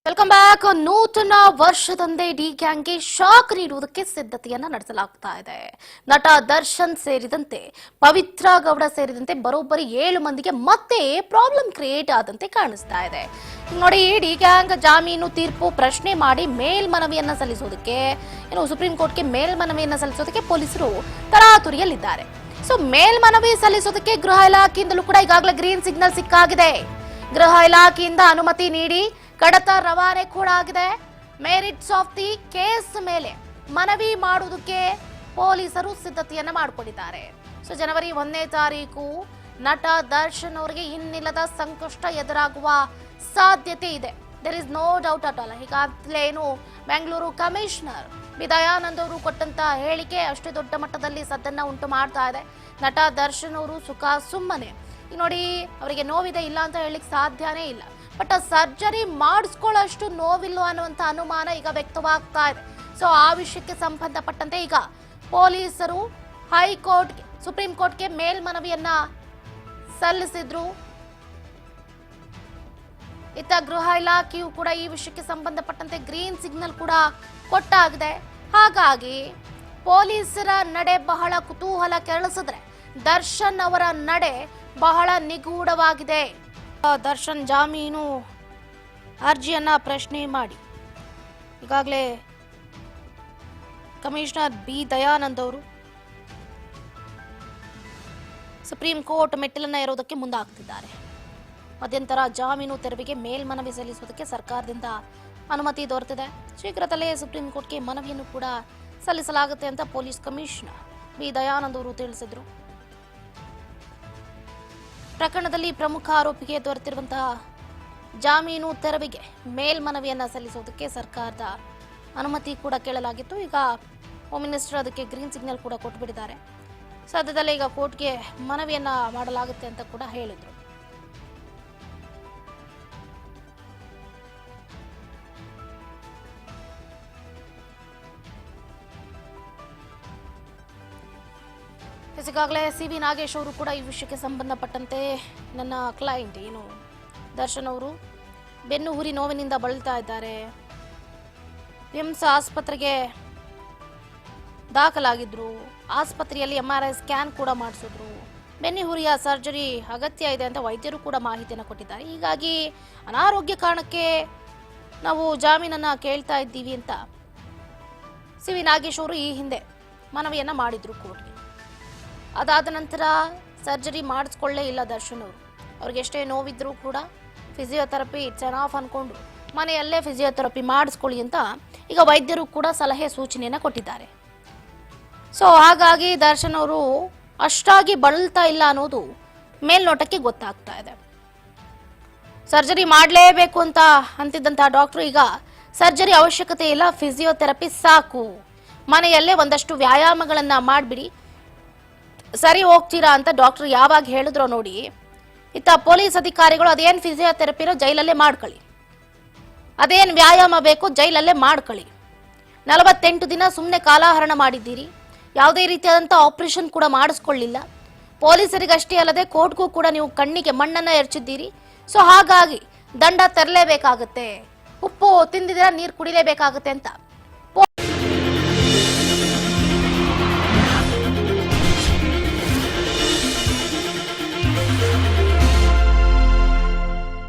Welcome back. ನೂತನ ವರ್ಷದಂದೇ D ಗ್ಯಾಂಗ್ಗೆ shock ನೀಡುವುದಕ್ಕೆ ಸಿದ್ಧತೆಯನ್ನ ನಡೆಸಲಾಗ್ತಾ ಇದೆ. ನಟ ದರ್ಶನ್ ಸೇರಿದಂತೆ ಪವಿತ್ರ ಗೌಡ ಸೇರಿದಂತೆ ಬರೋಬ್ಬರಿ 7 ಮಂದಿಗೆ ಮತ್ತೆ ಪ್ರಾಬ್ಲಮ್ ಕ್ರಿಯೇಟ್ ಆದಂತೆ ಕಾಣಿಸ್ತಾ ಇದೆ. ನೋಡಿ, ಡಿ ಗ್ಯಾಂಗ್ ಜಾಮೀನು ತೀರ್ಪು ಪ್ರಶ್ನೆ ಮಾಡಿ ಮೇಲ್ಮನವಿಯನ್ನ ಸಲ್ಲಿಸೋದಕ್ಕೆ ಸುಪ್ರೀಂ ಕೋರ್ಟ್ಗೆ ಮೇಲ್ಮನವಿಯನ್ನ ಸಲ್ಲಿಸೋದಕ್ಕೆ ಪೊಲೀಸರು ತರಾತುರಿಯಲ್ಲಿದ್ದಾರೆ. ಸೊ ಮೇಲ್ಮನವಿ ಸಲ್ಲಿಸೋದಕ್ಕೆ ಗೃಹ ಇಲಾಖೆಯಿಂದಲೂ ಕೂಡ ಈಗಾಗಲೇ ಗ್ರೀನ್ ಸಿಗ್ನಲ್ ಸಿಕ್ಕಾಗಿದೆ. ಗೃಹ ಇಲಾಖೆಯಿಂದ ಅನುಮತಿ ನೀಡಿ ಕಡತ ರವಾನೆ ಕೂಡ ಆಗಿದೆ. ಮೆರಿಟ್ಸ್ ಆಫ್ ದಿ ಕೇಸ್ ಮೇಲೆ ಮನವಿ ಮಾಡುವುದಕ್ಕೆ ಪೊಲೀಸರು ಸಿದ್ಧತೆಯನ್ನ ಮಾಡಿಕೊಂಡಿದ್ದಾರೆ. ಸೊ ಜನವರಿ 1ನೇ ತಾರೀಕು ನಟ ದರ್ಶನ್ ಅವರಿಗೆ ಇನ್ನಿಲ್ಲದ ಸಂಕಷ್ಟ ಎದುರಾಗುವ ಸಾಧ್ಯತೆ ಇದೆ. There is no doubt at all. ಹೀಗಾಗಲೇ ಬೆಂಗಳೂರು ಕಮಿಷನರ್ ಬಿ ದಯಾನಂದ್ ಅವರು ಕೊಟ್ಟಂತ ಹೇಳಿಕೆ ಅಷ್ಟೇ ದೊಡ್ಡ ಮಟ್ಟದಲ್ಲಿ ಸದ್ದನ್ನ ಉಂಟು ಮಾಡ್ತಾ ಇದೆ. ನಟ ದರ್ಶನ್ ಅವರು ಸುಮ್ಮನೆ ನೋಡಿ, ಅವರಿಗೆ ನೋವಿದೆ ಇಲ್ಲ ಅಂತ ಹೇಳಿಕ್ ಸಾಧ್ಯನೇ ಇಲ್ಲ. ಬಟ್ ಸರ್ಜರಿ ಮಾಡಿಸ್ಕೊಳ್ಳೋಷ್ಟು ನೋವಿಲ್ಲ ಅನ್ನುವಂಥ ಅನುಮಾನ ಈಗ ವ್ಯಕ್ತವಾಗ್ತಾ ಇದೆ. ಸೊ ಆ ವಿಷಯಕ್ಕೆ ಸಂಬಂಧಪಟ್ಟಂತೆ ಈಗ ಪೊಲೀಸರು ಹೈಕೋರ್ಟ್ಗೆ, ಸುಪ್ರೀಂ ಕೋರ್ಟ್ಗೆ ಮೇಲ್ಮನವಿಯನ್ನ ಸಲ್ಲಿಸಿದ್ರು. ಇತ್ತ ಗೃಹ ಇಲಾಖೆಯು ಕೂಡ ಈ ವಿಷಯಕ್ಕೆ ಸಂಬಂಧಪಟ್ಟಂತೆ ಗ್ರೀನ್ ಸಿಗ್ನಲ್ ಕೂಡ ಕೊಟ್ಟಾಗಿದೆ. ಹಾಗಾಗಿ ಪೊಲೀಸರ ನಡೆ ಬಹಳ ಕುತೂಹಲ ಕೆರಳಿಸಿದ್ರೆ ದರ್ಶನ್ ಅವರ ನಡೆ ಬಹಳ ನಿಗೂಢವಾಗಿದೆ. ದರ್ಶನ್ ಜಾಮೀನು ಅರ್ಜಿಯನ್ನ ಪ್ರಶ್ನೆ ಮಾಡಿ ಈಗಾಗಲೇ ಕಮಿಷನರ್ ಬಿ ದಯಾನಂದ್ ಅವರು ಸುಪ್ರೀಂ ಕೋರ್ಟ್ ಮೆಟ್ಟಿಲನ್ನ ಏರೋದಕ್ಕೆ ಮುಂದಾಗ್ತಿದ್ದಾರೆ. ಮಧ್ಯಂತರ ಜಾಮೀನು ತೆರವಿಗೆ ಮೇಲ್ಮನವಿ ಸಲ್ಲಿಸುವುದಕ್ಕೆ ಸರ್ಕಾರದಿಂದ ಅನುಮತಿ ದೊರೆತಿದೆ. ಶೀಘ್ರದಲ್ಲೇ ಸುಪ್ರೀಂ ಕೋರ್ಟ್ಗೆ ಮನವಿಯನ್ನು ಕೂಡ ಸಲ್ಲಿಸಲಾಗುತ್ತೆ ಅಂತ ಪೊಲೀಸ್ ಕಮಿಷನರ್ ಬಿ ದಯಾನಂದ್ ಅವರು ತಿಳಿಸಿದರು. ಪ್ರಕರಣದಲ್ಲಿ ಪ್ರಮುಖ ಆರೋಪಿಗೆ ದೊರೆತಿರುವಂತಹ ಜಾಮೀನು ತೆರವಿಗೆ ಮೇಲ್ಮನವಿಯನ್ನ ಸಲ್ಲಿಸುವುದಕ್ಕೆ ಸರ್ಕಾರದ ಅನುಮತಿ ಕೂಡ ಕೇಳಲಾಗಿತ್ತು. ಈಗ ಹೋಮ್ ಮಿನಿಸ್ಟರ್ ಅದಕ್ಕೆ ಗ್ರೀನ್ ಸಿಗ್ನಲ್ ಕೂಡ ಕೊಟ್ಟುಬಿಟ್ಟಿದ್ದಾರೆ. ಸದ್ಯದಲ್ಲೇ ಈಗ ಕೋರ್ಟ್ಗೆ ಮನವಿಯನ್ನ ಮಾಡಲಾಗುತ್ತೆ ಅಂತ ಕೂಡ ಹೇಳಿದ್ರು. ಈಗಾಗಲೇ ಸಿ.ವಿ. ನಾಗೇಶ್ ಅವರು ಕೂಡ ಈ ವಿಷಯಕ್ಕೆ ಸಂಬಂಧಪಟ್ಟಂತೆ ನನ್ನ ಕ್ಲೈಂಟ್ ದರ್ಶನ್ ಅವರು ಬೆನ್ನು ಹುರಿ ನೋವಿನಿಂದ ಬಳಲ್ತಾ ಇದ್ದಾರೆ. ವಿಮ್ಸ್ ಆಸ್ಪತ್ರೆಗೆ ದಾಖಲಾಗಿದ್ರು. ಆಸ್ಪತ್ರೆಯಲ್ಲಿ MRI ಸ್ಕ್ಯಾನ್ ಕೂಡ ಮಾಡಿಸಿದ್ರು. ಬೆನ್ನುಹುರಿಯ ಸರ್ಜರಿ ಅಗತ್ಯ ಇದೆ ಅಂತ ವೈದ್ಯರು ಕೂಡ ಮಾಹಿತಿಯನ್ನು ಕೊಟ್ಟಿದ್ದಾರೆ. ಹೀಗಾಗಿ ಅನಾರೋಗ್ಯ ಕಾರಣಕ್ಕೆ ನಾವು ಜಾಮೀನನ್ನ ಕೇಳ್ತಾ ಇದ್ದೀವಿ ಅಂತ ಸಿ.ವಿ. ನಾಗೇಶ್ ಅವರು ಈ ಹಿಂದೆ ಮನವಿಯನ್ನ ಮಾಡಿದ್ರು ಕೋರ್ಟ್ಗೆ. ಅದಾದ ನಂತರ ಸರ್ಜರಿ ಮಾಡಿಸ್ಕೊಳ್ಳೇ ಇಲ್ಲ ದರ್ಶನ್ ಅವರು. ಅವ್ರಿಗೆ ಎಷ್ಟೇ ನೋವಿದ್ರೂ ಕೂಡ ಫಿಸಿಯೋಥೆರಪಿ ಇಟ್ಸ್ ಆನ್ ಆಫ್ ಅನ್ಕೊಂಡು ಮನೆಯಲ್ಲೇ ಫಿಸಿಯೋಥೆರಪಿ ಮಾಡಿಸ್ಕೊಳ್ಳಿ ಅಂತ ಈಗ ವೈದ್ಯರು ಕೂಡ ಸಲಹೆ ಸೂಚನೆಯನ್ನು ಕೊಟ್ಟಿದ್ದಾರೆ. ಸೊ ಹಾಗಾಗಿ ದರ್ಶನ್ ಅವರು ಅಷ್ಟಾಗಿ ಬಳಲ್ತಾ ಇಲ್ಲ ಅನ್ನೋದು ಮೇಲ್ನೋಟಕ್ಕೆ ಗೊತ್ತಾಗ್ತಾ ಇದೆ. ಸರ್ಜರಿ ಮಾಡಲೇಬೇಕು ಅಂತ ಅಂತಿದ್ದಂತಹ ಡಾಕ್ಟರ್ ಈಗ ಸರ್ಜರಿ ಅವಶ್ಯಕತೆ ಇಲ್ಲ, ಫಿಸಿಯೋಥೆರಪಿ ಸಾಕು, ಮನೆಯಲ್ಲೇ ಒಂದಷ್ಟು ವ್ಯಾಯಾಮಗಳನ್ನ ಮಾಡಿಬಿಡಿ, ಸರಿ ಹೋಗ್ತೀರಾ ಅಂತ ಡಾಕ್ಟರ್ ಯಾವಾಗ ಹೇಳಿದ್ರೋ ನೋಡಿ. ಇತ್ತ ಪೊಲೀಸ್ ಅಧಿಕಾರಿಗಳು ಅದೇನು ಫಿಸಿಯೋಥೆರಪಿನೋ ಜೈಲಲ್ಲೇ ಮಾಡ್ಕೊಳ್ಳಿ, ಅದೇನು ವ್ಯಾಯಾಮ ಬೇಕು ಜೈಲಲ್ಲೇ ಮಾಡ್ಕೊಳ್ಳಿ, 48 ದಿನ ಸುಮ್ಮನೆ ಕಾಲಹರಣ ಮಾಡಿದ್ದೀರಿ, ಯಾವುದೇ ರೀತಿಯಾದಂಥ ಆಪರೇಷನ್ ಕೂಡ ಮಾಡಿಸ್ಕೊಳ್ಳಿಲ್ಲ, ಪೊಲೀಸರಿಗಷ್ಟೇ ಅಲ್ಲದೆ ಕೋರ್ಟ್ಗೂ ಕೂಡ ನೀವು ಕಣ್ಣಿಗೆ ಮಣ್ಣನ್ನು ಎರಚಿದ್ದೀರಿ. ಸೊ ಹಾಗಾಗಿ ದಂಡ ತೆರಲೇಬೇಕಾಗತ್ತೆ, ಉಪ್ಪು ತಿಂದಿದ್ದೀರಾ ನೀರು ಕುಡಿಲೇಬೇಕಾಗತ್ತೆ ಅಂತ